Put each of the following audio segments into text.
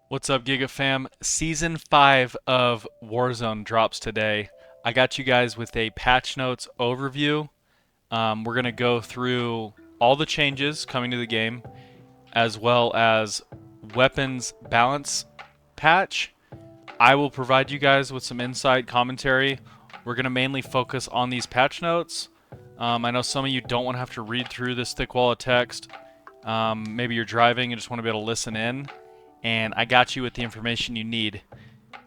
What's up, Giga fam? Season 5 of Warzone drops today. I got you guys with a patch notes overview. We're going to go through all the changes coming to the game, as well as weapons balance patch. I will provide you guys with some insight commentary. We're going to mainly focus on these patch notes. I know some of you don't want to have to read through this thick wall of text. Maybe you're driving and just want to be able to listen in, and I got you with the information you need.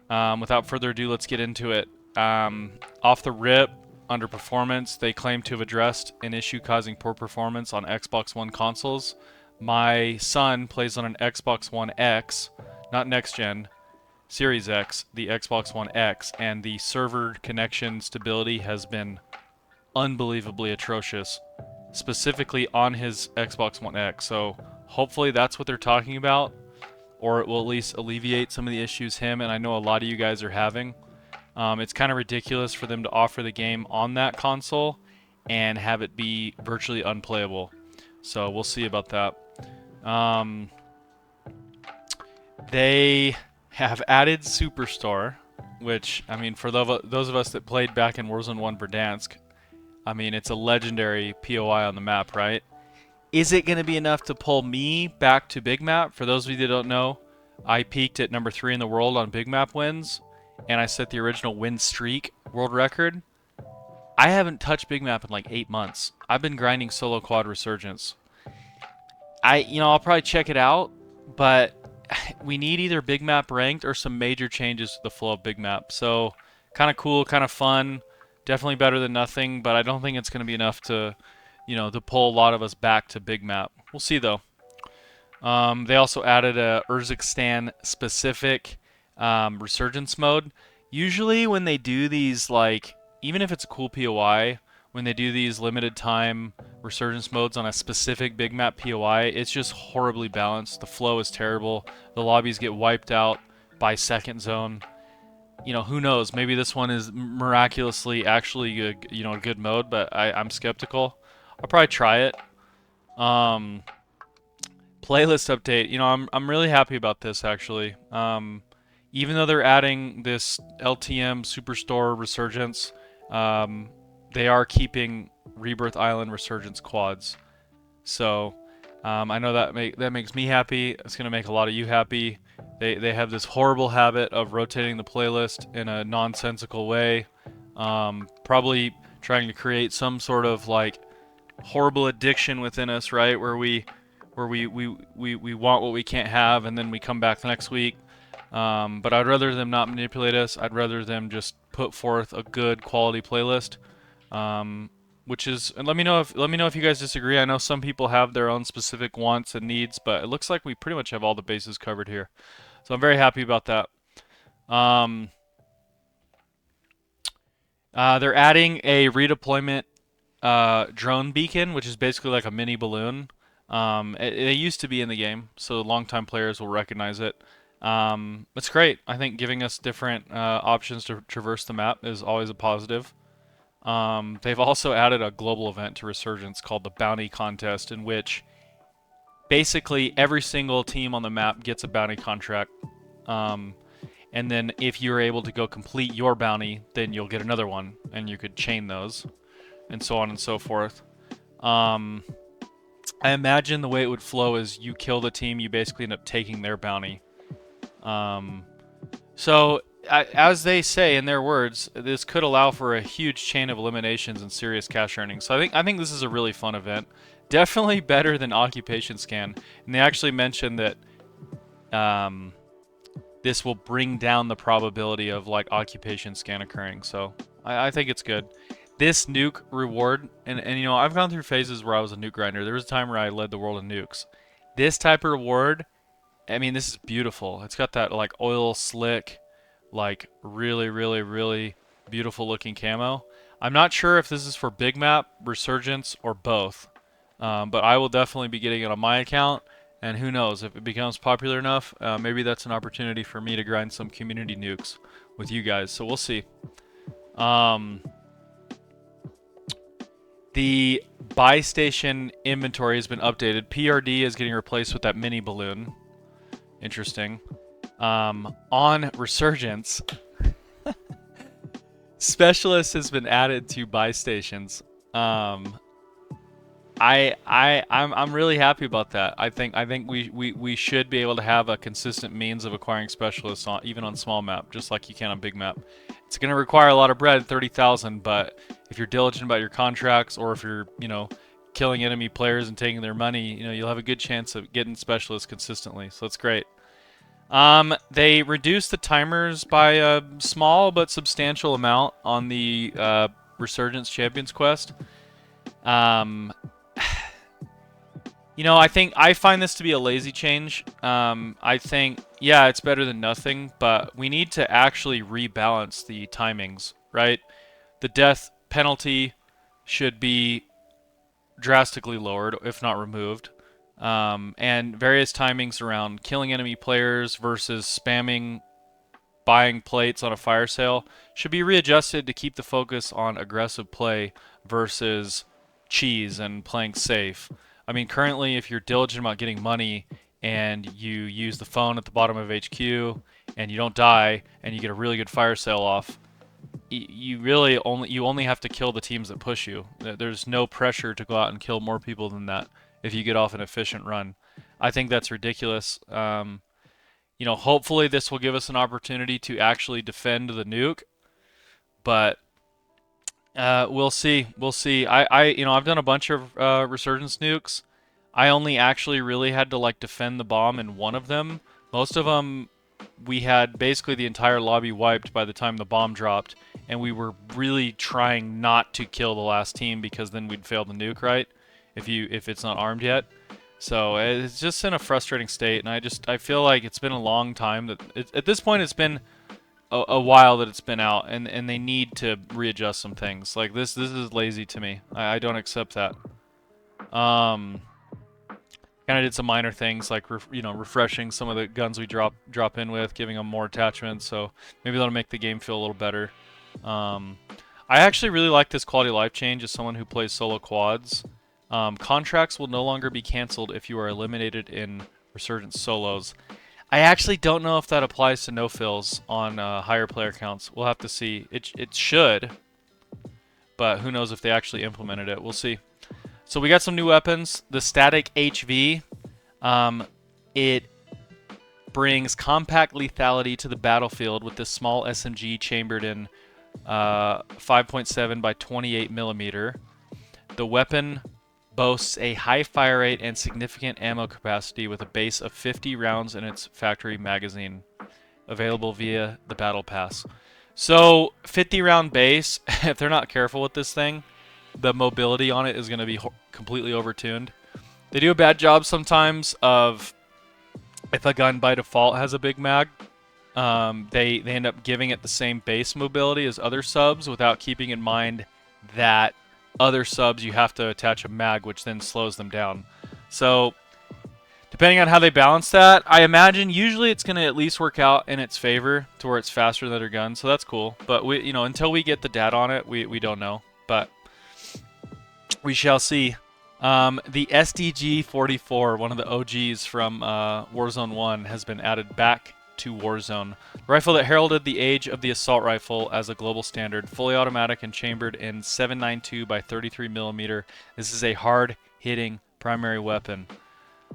Without further ado, let's get into it. Off the rip, under performance, they claim to have addressed an issue causing poor performance on Xbox One consoles. My son plays on an Xbox One X, not next gen, Series X, the Xbox One X, and the server connection stability has been unbelievably atrocious, specifically on his Xbox One X. So hopefully that's what they're talking about, or it will at least alleviate some of the issues him and I know a lot of you guys are having. It's kind of ridiculous for them to offer the game on that console and have it be virtually unplayable. So we'll see about that. They have added Superstore, which, I mean, for those of us that played back in Warzone 1 Verdansk, I mean, it's a legendary POI on the map, right? Is it going to be enough to pull me back to Big Map? For those of you that don't know, I peaked at number 3 in the world on Big Map wins, and I set the original win streak world record. I haven't touched Big Map in like 8 months. I've been grinding solo quad resurgence. I'll probably check it out, but we need either Big Map ranked or some major changes to the flow of Big Map. So, kind of cool, kind of fun. Definitely better than nothing, but I don't think it's going to be enough to, to pull a lot of us back to Big Map. We'll see though. They also added a Urzikstan specific resurgence mode. Usually when they do these, like, even if it's a cool POI, when they do these limited time resurgence modes on a specific big map POI, it's just horribly balanced. The flow is terrible. The lobbies get wiped out by second zone. Who knows? Maybe this one is miraculously actually a good mode, but I'm skeptical. I'll probably try it. Um, Playlist update. I'm really happy about this actually. Even though they're adding this LTM Superstore Resurgence, they are keeping Rebirth Island Resurgence quads. So I know that makes me happy. It's gonna make a lot of you happy. They have this horrible habit of rotating the playlist in a nonsensical way, probably trying to create some sort of like horrible addiction within us, right? Where we want what we can't have, and then we come back the next week. But I'd rather them not manipulate us. I'd rather them just put forth a good quality playlist. And let me know if you guys disagree. I know some people have their own specific wants and needs, but it looks like we pretty much have all the bases covered here. So I'm very happy about that. They're adding a redeployment drone beacon, which is basically like a mini balloon. It used to be in the game, so longtime players will recognize it. It's great. I think giving us different options to traverse the map is always a positive. They've also added a global event to Resurgence called the Bounty Contest, in which basically every single team on the map gets a bounty contract. And then if you're able to go complete your bounty, then you'll get another one, and you could chain those, and so on and so forth. I imagine the way it would flow is you kill the team, you basically end up taking their bounty. As they say in their words, this could allow for a huge chain of eliminations and serious cash earnings. So I think this is a really fun event. Definitely better than Occupation Scan. And they actually mentioned that this will bring down the probability of like Occupation Scan occurring. So I think it's good. This nuke reward, and I've gone through phases where I was a nuke grinder. There was a time where I led the world in nukes. This type of reward, I mean, this is beautiful. It's got that like oil slick, like really, really, really beautiful looking camo. I'm not sure if this is for Big Map, Resurgence, or both. But I will definitely be getting it on my account. And who knows, if it becomes popular enough, maybe that's an opportunity for me to grind some community nukes with you guys. So we'll see. The buy station inventory has been updated. PRD is getting replaced with that mini balloon. Interesting. On Resurgence, Specialist has been added to buy stations. Um, I'm really happy about that. I think we should be able to have a consistent means of acquiring specialists on even on small map, just like you can on big map. It's gonna require a lot of bread, 30,000, but if you're diligent about your contracts, or if you're, killing enemy players and taking their money, you'll have a good chance of getting specialists consistently. So that's great. They reduced the timers by a small but substantial amount on the Resurgence Champions quest. Um, I find this to be a lazy change. I think, yeah, it's better than nothing, but we need to actually rebalance the timings, right? The death penalty should be drastically lowered, if not removed. And various timings around killing enemy players versus spamming buying plates on a fire sale should be readjusted to keep the focus on aggressive play versus cheese and playing safe. I mean, currently, if you're diligent about getting money and you use the phone at the bottom of HQ and you don't die and you get a really good fire sale off, you only have to kill the teams that push you. There's no pressure to go out and kill more people than that if you get off an efficient run. I think that's ridiculous. Hopefully this will give us an opportunity to actually defend the nuke, but we'll see. We'll see. I've done a bunch of Resurgence nukes. I only actually really had to defend the bomb in one of them. Most of them, we had basically the entire lobby wiped by the time the bomb dropped, and we were really trying not to kill the last team because then we'd fail the nuke, right? If it's not armed yet. So it's just in a frustrating state, and I feel like it's been a long time at this point it's been a while that it's been out, and they need to readjust some things. Like this is lazy to me. I don't accept that. Kind of did some minor things like refreshing some of the guns we drop in with, giving them more attachments, so maybe that'll make the game feel a little better. I actually really like this quality of life change as someone who plays solo quads. Contracts will no longer be canceled if you are eliminated in Resurgence solos. I actually don't know if that applies to no-fills on higher player counts. We'll have to see. It should, but who knows if they actually implemented it. We'll see. So we got some new weapons. The static HV. It brings compact lethality to the battlefield with this small SMG chambered in 5.7 by 28 millimeter. The weapon boasts a high fire rate and significant ammo capacity with a base of 50 rounds in its factory magazine, available via the battle pass. So 50 round base, if they're not careful with this thing, the mobility on it is going to be completely overtuned. They do a bad job sometimes of, if a gun by default has a big mag, they end up giving it the same base mobility as other subs without keeping in mind that other subs you have to attach a mag, which then slows them down. So depending on how they balance that, I imagine usually it's going to at least work out in its favor to where it's faster than other guns, so that's cool. But until we get the data on it, we don't know. But we shall see. The SDG-44, one of the OGs from Warzone 1, has been added back to Warzone. The rifle that heralded the age of the assault rifle as a global standard, fully automatic and chambered in 7.92 by 33 millimeter. This is a hard-hitting primary weapon.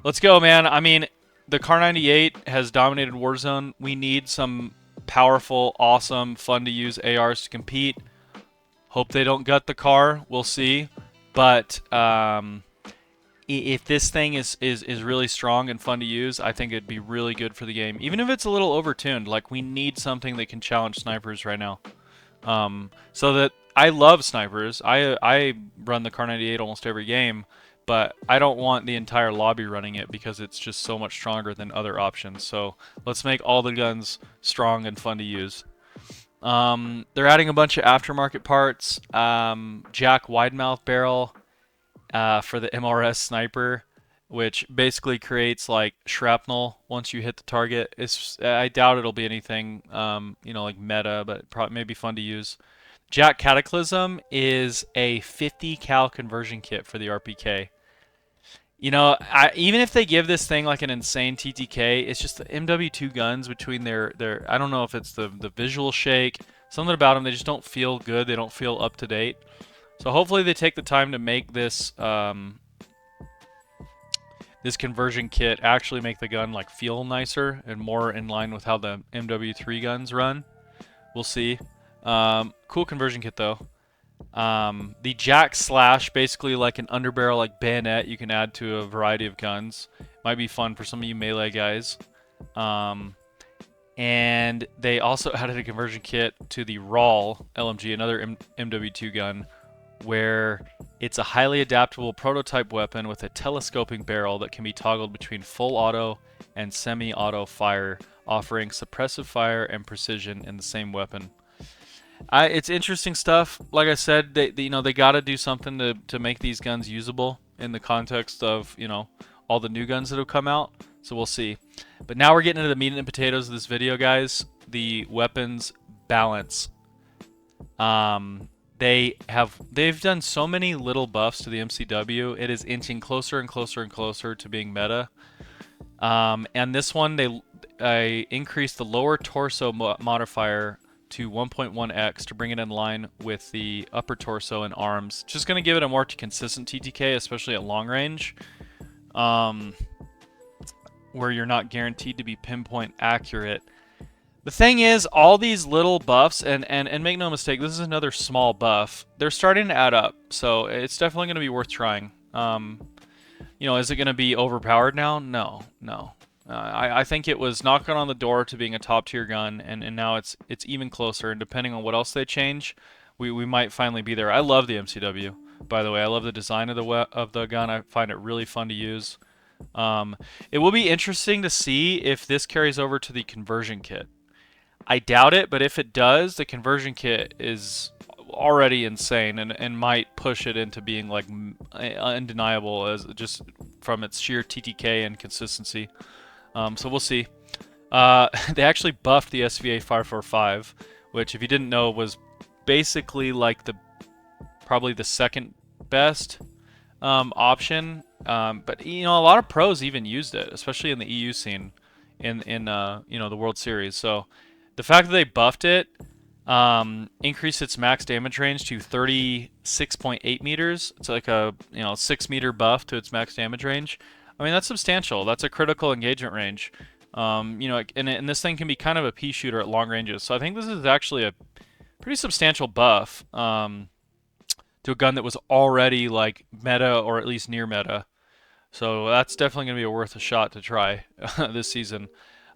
Let's go, man. I mean, the KAR98 has dominated Warzone. We need some powerful, awesome, fun-to-use ARs to compete. Hope they don't gut the car. We'll see. But if this thing is really strong and fun to use, I think it'd be really good for the game. Even if it's a little overtuned, we need something that can challenge snipers right now. So that I love snipers. I run the KAR98 almost every game, but I don't want the entire lobby running it because it's just so much stronger than other options. So let's make all the guns strong and fun to use. They're adding a bunch of aftermarket parts. Jack wide mouth barrel for the MRS sniper, which basically creates shrapnel once you hit the target. I doubt it'll be anything meta, but probably maybe fun to use. Jack Cataclysm is a 50 cal conversion kit for the RPK. You know, even if they give this thing like an insane TTK, it's just the MW2 guns between their I don't know if it's the visual shake, something about them, they just don't feel good. They don't feel up to date. So hopefully they take the time to make this this conversion kit actually make the gun like feel nicer and more in line with how the MW3 guns run. We'll see. Cool conversion kit though. The jack slash, basically like an underbarrel like bayonet you can add to a variety of guns. Might be fun for some of you melee guys. And they also added a conversion kit to the Rawl LMG, another MW2 gun, where it's a highly adaptable prototype weapon with a telescoping barrel that can be toggled between full auto and semi-auto fire, offering suppressive fire and precision in the same weapon. It's interesting stuff. Like I said, they got to do something to make these guns usable in the context of all the new guns that have come out. So we'll see. But now we're getting into the meat and potatoes of this video, guys. The weapons balance. They've done so many little buffs to the MCW. It is inching closer and closer and closer to being meta. And this one, they increased the lower torso modifier to 1.1x to bring it in line with the upper torso and arms. Just going to give it a more consistent TTK, especially at long range, where you're not guaranteed to be pinpoint accurate. The thing is, all these little buffs, and make no mistake, this is another small buff, they're starting to add up, so it's definitely going to be worth trying. Is it going to be overpowered now? No. I think it was knocking on the door to being a top tier gun, and now it's even closer, and depending on what else they change, we might finally be there. I love the MCW, by the way. I love the design of the gun. I find it really fun to use. It will be interesting to see if this carries over to the conversion kit. I doubt it, but if it does, the conversion kit is already insane and might push it into being like undeniable as just from its sheer TTK and consistency. So we'll see. They actually buffed the SVA 545, which, if you didn't know, was basically like probably the second best option. But a lot of pros even used it, especially in the EU scene, in the World Series. So the fact that they buffed it, increased its max damage range to 36.8 meters. It's like a 6-meter buff to its max damage range. I mean, that's substantial. That's a critical engagement range. And this thing can be kind of a pea shooter at long ranges. So I think this is actually a pretty substantial buff to a gun that was already like meta, or at least near meta. So that's definitely going to be worth a shot to try this season.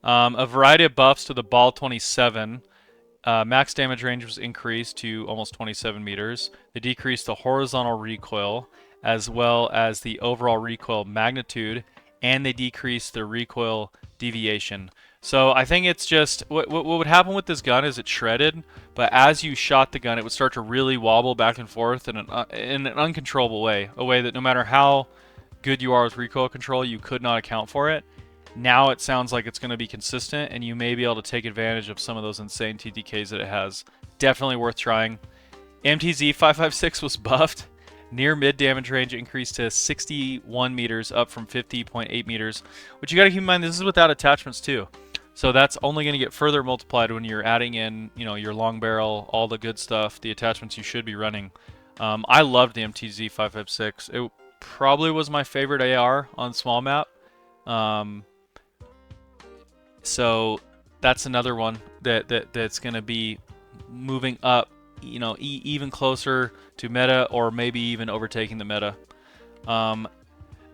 A variety of buffs to the Ball 27. Max damage range was increased to almost 27 meters. They decreased the horizontal recoil, as well as the overall recoil magnitude, and they decreased the recoil deviation. So I think it's just, what would happen with this gun is it shredded, but as you shot the gun, it would start to really wobble back and forth in an uncontrollable way, a way that no matter how good you are with recoil control, you could not account for it. Now it sounds like it's going to be consistent, and you may be able to take advantage of some of those insane TTKs that it has. Definitely worth trying. MTZ 556 was buffed. Near mid damage range increased to 61 meters, up from 50.8 meters. Which you got to keep in mind, this is without attachments too. So that's only going to get further multiplied when you're adding in, your long barrel, all the good stuff, the attachments you should be running. I loved the MTZ 556. It probably was my favorite AR on small map. So that's another one that's going to be moving up, even closer to meta, or maybe even overtaking the meta.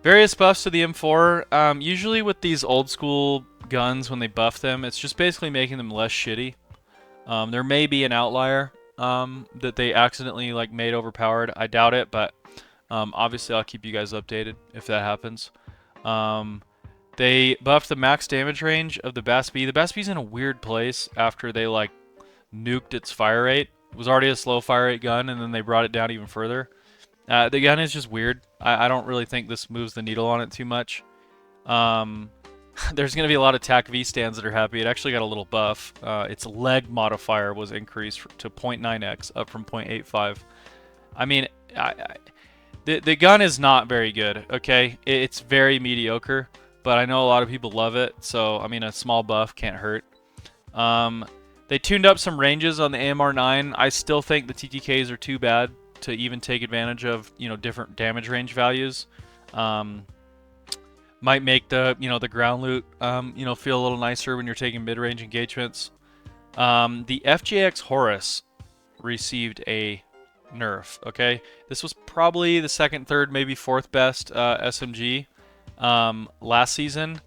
Various buffs to the M4. Usually with these old school guns, when they buff them, it's just basically making them less shitty. There may be an outlier that they accidentally made overpowered. I doubt it, but obviously I'll keep you guys updated if that happens. They buffed the max damage range of the BAS-B. The BAS-B's in a weird place after they nuked its fire rate. It was already a slow fire rate gun, and then they brought it down even further. The gun is just weird. I don't really think this moves the needle on it too much. There's going to be a lot of TAC V stands that are happy. It actually got a little buff. Its leg modifier was increased to 0.9x, up from 0.85. I mean, The gun is not very good, okay? It's very mediocre, but I know a lot of people love it, so, I mean, a small buff can't hurt. They tuned up some ranges on the AMR9. I still think the TTKs are too bad to even take advantage of, you know, different damage range values. Might make the, you know, the ground loot, you know, feel a little nicer when you're taking mid-range engagements. The FJX Horus received a nerf, okay? This was probably the second, third, maybe fourth best SMG last season.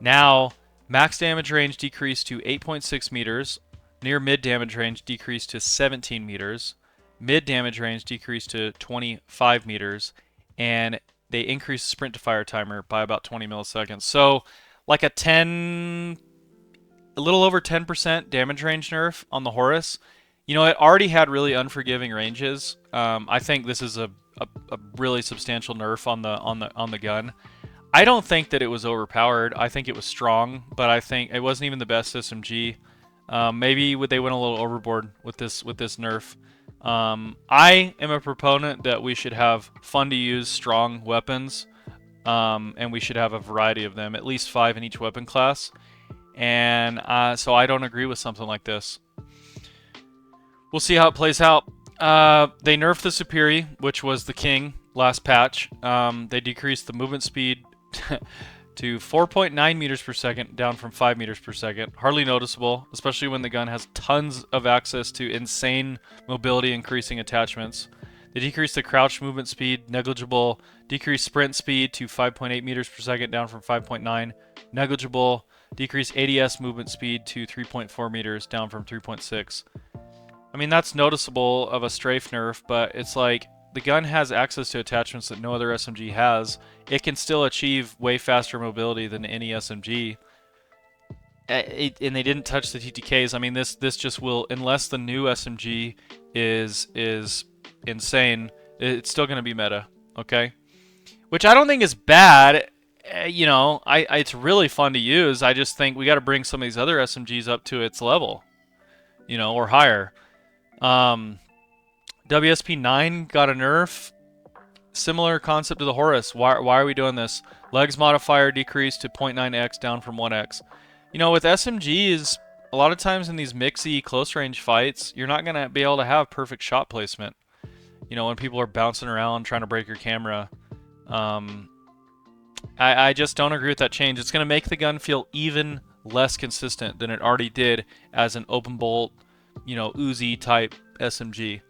Now, max damage range decreased to 8.6 meters. Near mid damage range decreased to 17 meters. Mid damage range decreased to 25 meters. And they increased the sprint to fire timer by about 20 milliseconds. So, like a little over 10% damage range nerf on the Horus. You know, it already had really unforgiving ranges. I think this is a really substantial nerf on the gun. I don't think that it was overpowered. I think it was strong, but I think it wasn't even the best SMG. Maybe they went a little overboard with this nerf. I am a proponent that we should have fun to use strong weapons, and we should have a variety of them, at least 5 in each weapon class. And so I don't agree with something like this. We'll see how it plays out. They nerfed the superi, which was the king last patch. They decreased the movement speed to 4.9 meters per second, down from 5 meters per second. Hardly noticeable, especially when the gun has tons of access to insane mobility increasing attachments. They decreased the crouch movement speed, negligible. Decreased sprint speed to 5.8 meters per second, down from 5.9. Negligible. Decreased ADS movement speed to 3.4 meters, down from 3.6. I mean, that's noticeable of a strafe nerf, but it's like the gun has access to attachments that no other SMG has. It can still achieve way faster mobility than any SMG. And they didn't touch the TTKs. I mean, this just will, unless the new SMG is insane, it's still going to be meta, okay? Which I don't think is bad. You know, it's really fun to use. I just think we got to bring some of these other SMGs up to its level, you know, or higher. WSP9 got a nerf. Similar concept to the Horus. Why are we doing this? Legs modifier decreased to 0.9x, down from 1x. You know, with SMGs, a lot of times in these mixy close range fights, you're not going to be able to have perfect shot placement. You know, when people are bouncing around trying to break your camera. I just don't agree with that change. It's going to make the gun feel even less consistent than it already did as an open bolt, you know, Uzi type SMG.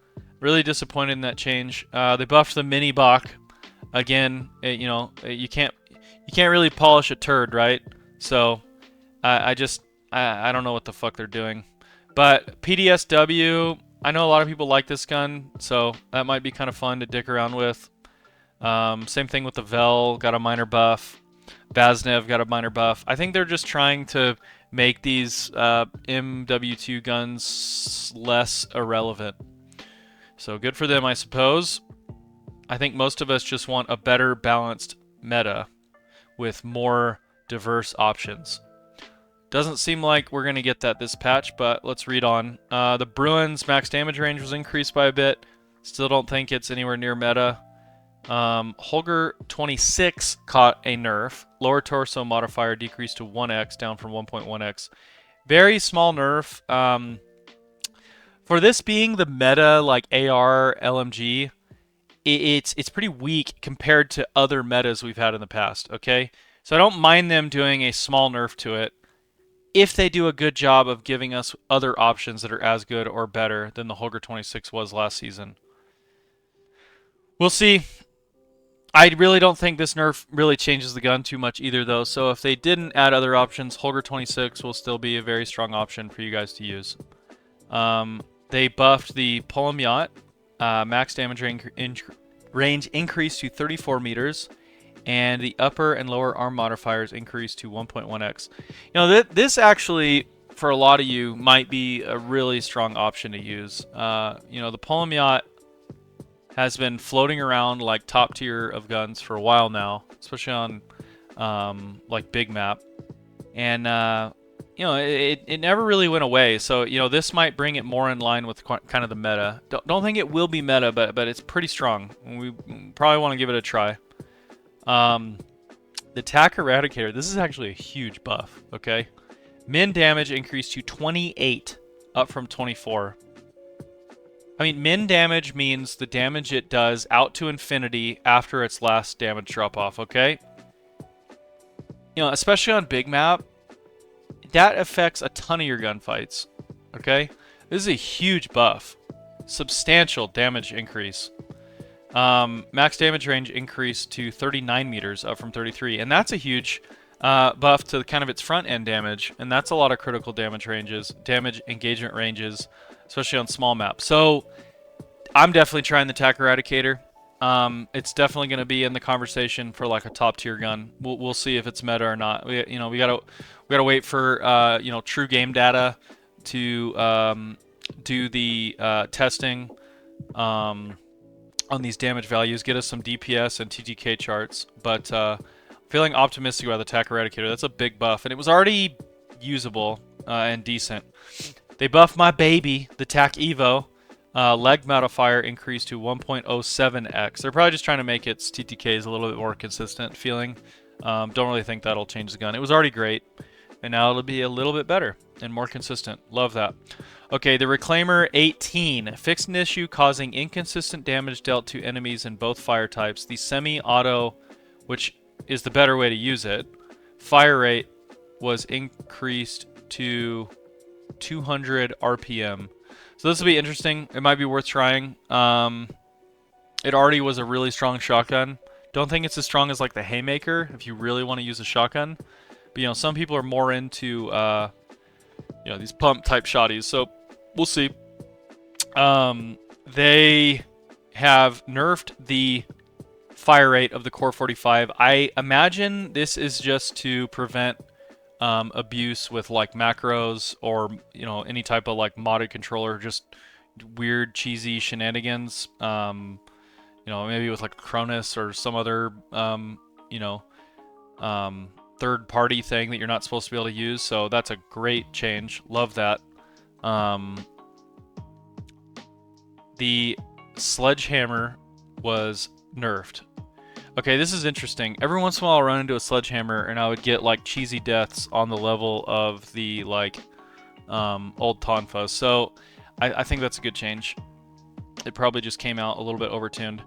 Really disappointed in that change. They buffed the mini Bach. Again, you know, you can't really polish a turd, right? So I don't know what the fuck they're doing. But PDSW, I know a lot of people like this gun, so that might be kind of fun to dick around with. Same thing with the Vel, got a minor buff. Vaznev got a minor buff. I think they're just trying to make these MW2 guns less irrelevant. So good for them, I suppose. I think most of us just want a better balanced meta with more diverse options. Doesn't seem like we're going to get that this patch, but let's read on. The Bruins max damage range was increased by a bit. Still don't think it's anywhere near meta. Holger 26 caught a nerf. Lower torso modifier decreased to 1x, down from 1.1x. Very small nerf. For this being the meta, like AR, LMG, it's pretty weak compared to other metas we've had in the past, okay? So I don't mind them doing a small nerf to it if they do a good job of giving us other options that are as good or better than the Holger 26 was last season. We'll see. I really don't think this nerf really changes the gun too much either, though. So if they didn't add other options, Holger 26 will still be a very strong option for you guys to use. They buffed the Poem Yacht. Max damage range increased to 34 meters. And the upper and lower arm modifiers increased to 1.1x. You know, this actually, for a lot of you, might be a really strong option to use. You know, the Poem Yacht has been floating around like top tier of guns for a while now, especially on like big map. And it never really went away. So, this might bring it more in line with kind of the meta. Don't think it will be meta, but it's pretty strong. We probably want to give it a try. The attack eradicator, this is actually a huge buff, okay? Min damage increased to 28, up from 24. I mean, min damage means the damage it does out to infinity after its last damage drop-off, okay? Especially on big map, that affects a ton of your gunfights, okay? This is a huge buff. Substantial damage increase. Max damage range increased to 39 meters, up from 33. And that's a huge buff to kind of its front-end damage. And that's a lot of critical damage ranges, damage engagement ranges, especially on small maps. So I'm definitely trying the attack eradicator. It's definitely going to be in the conversation for like a top-tier gun. We'll see if it's meta or not. We gotta wait for true game data to do the testing on these damage values, get us some DPS and TTK charts. But feeling optimistic about the attack eradicator. That's a big buff, and it was already usable and decent. They buffed my baby, the attack evo. Leg modifier increased to 1.07x. They're probably just trying to make its TTKs a little bit more consistent feeling. Don't really think that'll change the gun. It was already great, and now it'll be a little bit better and more consistent. Love that. Okay, the Reclaimer 18. Fixed an issue causing inconsistent damage dealt to enemies in both fire types. The semi-auto, which is the better way to use it, fire rate was increased to 200 RPM. So this will be interesting. It might be worth trying. It already was a really strong shotgun. Don't think it's as strong as like the haymaker if you really want to use a shotgun. But some people are more into these pump type shotties. So we'll see. They have nerfed the fire rate of the Core 45. I imagine this is just to prevent abuse with like macros or any type of like modded controller, just weird cheesy shenanigans. Maybe with like Cronus or some other third party thing that you're not supposed to be able to use. So that's a great change. Love that. The sledgehammer was nerfed. Okay, this is interesting. Every once in a while I'll run into a sledgehammer and I would get like cheesy deaths on the level of the like old Tonfa. So I think that's a good change. It probably just came out a little bit overtuned.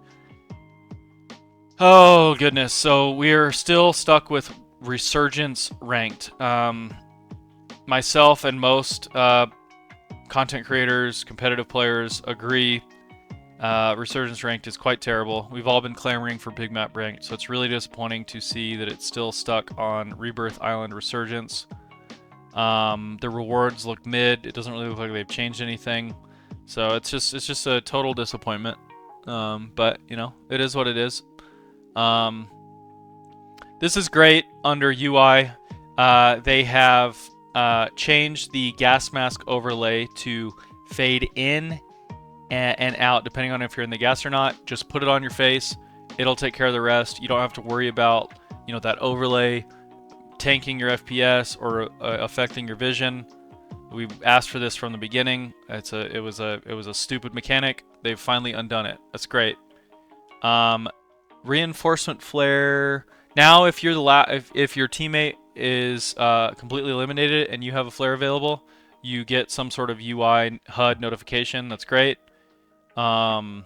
Oh goodness, so we're still stuck with Resurgence ranked. Myself and most content creators, competitive players agree Resurgence ranked is quite terrible. We've all been clamoring for big map ranked, so it's really disappointing to see that it's still stuck on Rebirth Island Resurgence. The rewards look mid. It doesn't really look like they've changed anything, so it's just a total disappointment. But it is what it is. This is great under UI. They have changed the gas mask overlay to fade in and out depending on if you're in the gas or not. Just put it on your face. It'll take care of the rest. You don't have to worry about that overlay tanking your FPS or affecting your vision. We asked for this from the beginning. It was a stupid mechanic. They've finally undone it. That's great. Reinforcement flare. Now, if you're if your teammate is completely eliminated and you have a flare available, you get some sort of UI HUD notification. That's great. And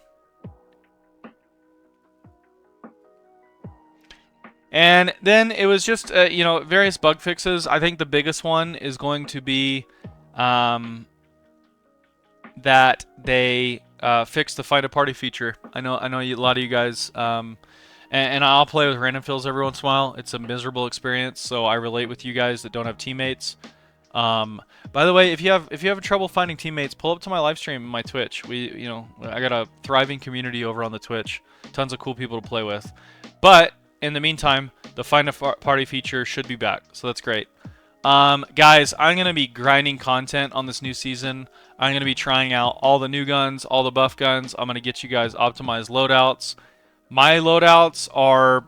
then it was just various bug fixes. I think the biggest one is going to be that they fixed the find a party feature. I know a lot of you guys. And I'll play with random fills every once in a while. It's a miserable experience, so I relate with you guys that don't have teammates. By the way, if you have trouble finding teammates, pull up to my live stream and my Twitch. I got a thriving community over on the Twitch. Tons of cool people to play with. But in the meantime, the find a party feature should be back, so that's great. Guys, I'm gonna be grinding content on this new season. I'm gonna be trying out all the new guns, all the buff guns. I'm gonna get you guys optimized loadouts. My loadouts are,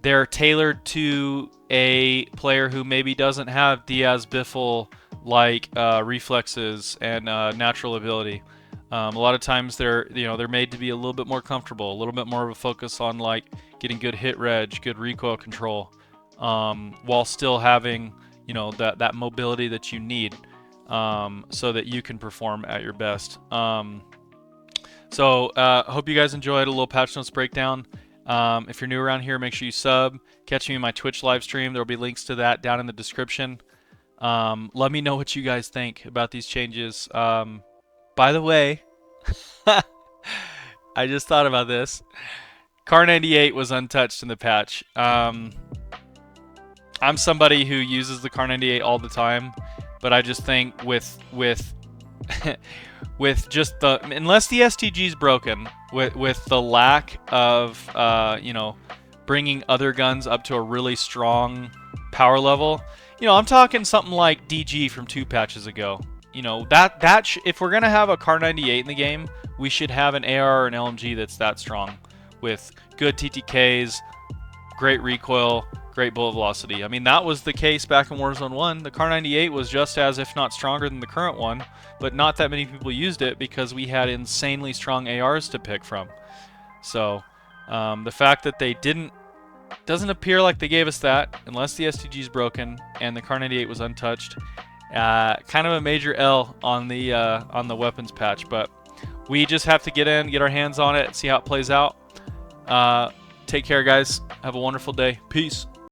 they're tailored to a player who maybe doesn't have Diaz Biffle like reflexes and natural ability. A lot of times they're made to be a little bit more comfortable, a little bit more of a focus on like getting good hit reg, good recoil control, while still having that mobility that you need, so that you can perform at your best. So hope you guys enjoyed a little patch notes breakdown. If you're new around here, make sure you sub. Catch me in my Twitch live stream. There will be links to that down in the description. Let me know what you guys think about these changes. By the way, I just thought about this. KAR98 was untouched in the patch. I'm somebody who uses the KAR98 all the time, but I just think with with just unless the STG is broken, with the lack of bringing other guns up to a really strong power level, I'm talking something like DG from 2 patches ago. If we're gonna have a KAR98 in the game, we should have an AR or an LMG that's that strong, with good TTKs, great recoil, great bullet velocity. I mean, that was the case back in Warzone 1. The KAR98 was just as, if not stronger than the current one, but not that many people used it because we had insanely strong ARs to pick from. So the fact that they doesn't appear like they gave us that, unless the STG is broken and the KAR98 was untouched. Kind of a major L on the weapons patch, but we just have to get our hands on it, see how it plays out. Take care, guys. Have a wonderful day. Peace.